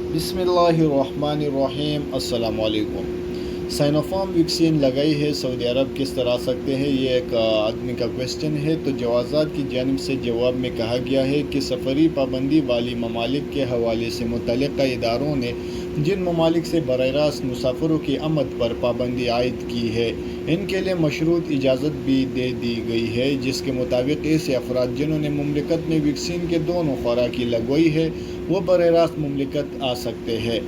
बिस्मिल्लाहिर्रहमानिर्रहीम। अस्सलाम वालेकुम। साइनोफार्म वैक्सीन लगाई है सऊदी अरब किस तरह आ सकते हैं, ये एक आदमी का क्वेश्चन है। तो जवाज़ात की जानिब से जवाब में कहा गया है कि सफ़री पाबंदी वाली ममालिक के हवाले से मुतल्लिक़ा इदारों ने जिन ममालिक से बराह रास्त मुसाफिरों की आमद पर पाबंदी आयद की है, इनके लिए मशरूत इजाज़त भी दे दी गई है, जिसके मुताबिक ऐसे अफराद जिन्होंने मुमलिकत में वैक्सीन के दोनों खुराकी लगवाई है वो बराह रास्त मुमलिकत आ सकते हैं।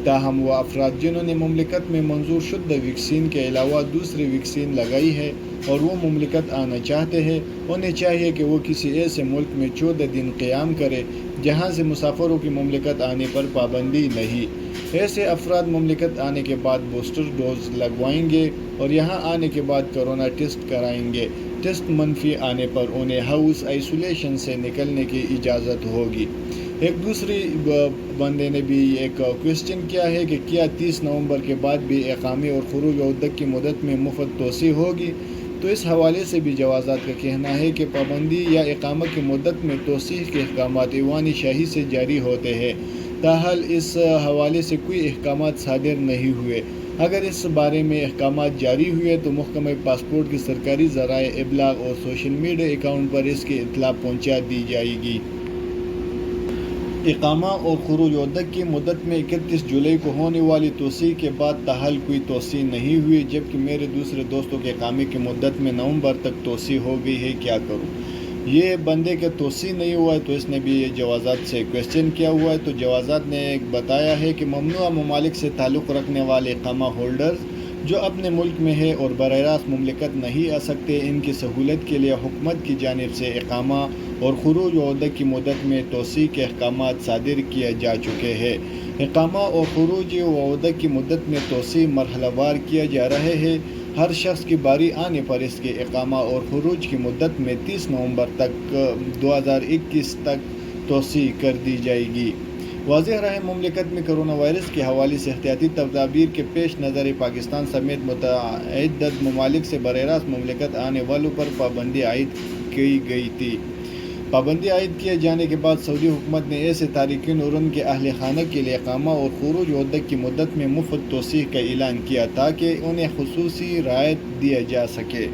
ताहम वो अफराद जिन्होंने मुमलिकत में मंजूर शुद्ध वैक्सीन के अलावा दूसरी वैक्सीन लगाई है और वो मुमलिकत आना चाहते हैं, उन्हें चाहिए कि वो किसी ऐसे मुल्क में 14 दिन क़याम करें जहाँ से मुसाफिरों की मुमलिकत आने पर पाबंदी नहीं। ऐसे अफराद मुमलिकत आने के बाद बूस्टर डोज लगवाएंगे और यहाँ आने के बाद कोरोना टेस्ट कराएंगे। टेस्ट मनफी आने पर उन्हें हाउस आइसोलेशन से निकलने की इजाज़त होगी। एक दूसरी बंदे ने भी एक क्वेश्चन किया है कि क्या 30 नवंबर के बाद भी इकामे और खुरूज उद्दत की मुद्दत में मुफ्त तोसी होगी। तो इस हवाले से भी जवाज़ात का कहना है कि पाबंदी या इकामा की मुद्दत में तोसी के अहकामात ईवान शाही से जारी होते हैं। ताहल इस हवाले से कोई अहकामात सादिर नहीं हुए। अगर इस बारे में अहकामात जारी हुए तो महकमा पासपोर्ट की सरकारी ज़राए इबलाग और सोशल मीडिया अकाउंट पर इसकी इत्तला पहुँचा दी जाएगी। इकामा और खुरूज उद्दत की मुद्दत में 31 जुलाई को होने वाली तोसी के बाद ताहल कोई तोसी नहीं हुई, जबकि मेरे दूसरे दोस्तों के इकामे की मुद्दत में नवंबर तक तोसी हो गई है। क्या करूं? ये बंदे के तोसी नहीं हुआ है तो इसने भी ये जवाज़ात से क्वेश्चन किया हुआ है। तो जवाज़ात ने बताया है कि ममनुआ ममालिक से ताल्लुक़ रखने वाले इकामा होल्डर्स जो अपने मुल्क में है और बराह रास्त मुमलिकत नहीं आ सकते, इनकी सहूलत के लिए हुकूमत की जानिब से इकामा और खुरूज उद्दत की मुद्दत में तोसी के अहकामात सादिर किए जा चुके हैं। इकामा और खुरूज उद्दत की मुद्दत में तोसी मरहलावार किया जा रहे हैं। हर शख्स की बारी आने पर इसके इकामा और खुरूज की मुद्दत में 30 नवंबर तक 2021 तक तोसी कर दी जाएगी। वाज़ेह रहे मुमलिकत में कोरोना वायरस के हवाले से एहतियाती तदाबीर के पेश नज़र पाकिस्तान समेत मुतअद्दिद ममालिक से बराह रास्त मुमलिकत आने वालों पर पाबंदी आयद की गई थी। पाबंदी आयद किए जाने के बाद सऊदी हुकूमत ने ऐसे तारिकीन और उनके अहल खाना के लिए इकामा और खुरूज उद्दत की मुद्दत में मुफ्त तोसीह का ऐलान किया ताकि उन्हें खुसूसी राहत दिया जा सके।